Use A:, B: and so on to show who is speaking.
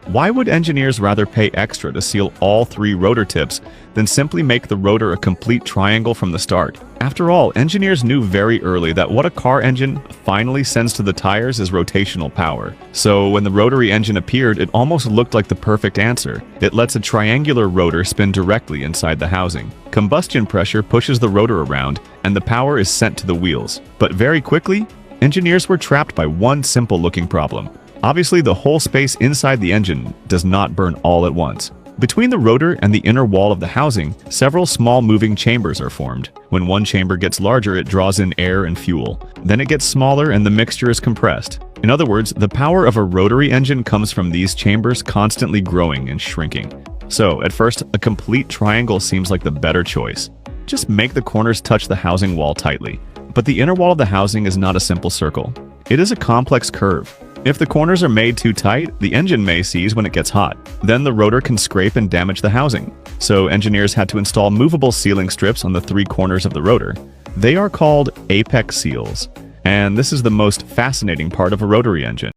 A: Why would engineers rather pay extra to seal all three rotor tips than simply make the rotor a complete triangle from the start? After all, engineers knew very early that what a car engine finally sends to the tires is rotational power. So when the rotary engine appeared, it almost looked like the perfect answer. It lets a triangular rotor spin directly inside the housing. Combustion pressure pushes the rotor around, and the power is sent to the wheels. But very quickly, engineers were trapped by one simple-looking problem. Obviously, the whole space inside the engine does not burn all at once. Between the rotor and the inner wall of the housing, several small moving chambers are formed. When one chamber gets larger, it draws in air and fuel. Then it gets smaller and the mixture is compressed. In other words, the power of a rotary engine comes from these chambers constantly growing and shrinking. So, at first, a complete triangle seems like the better choice. Just make the corners touch the housing wall tightly. But the inner wall of the housing is not a simple circle. It is a complex curve. If the corners are made too tight, the engine may seize when it gets hot. Then the rotor can scrape and damage the housing. So engineers had to install movable sealing strips on the three corners of the rotor. They are called apex seals. And this is the most fascinating part of a rotary engine.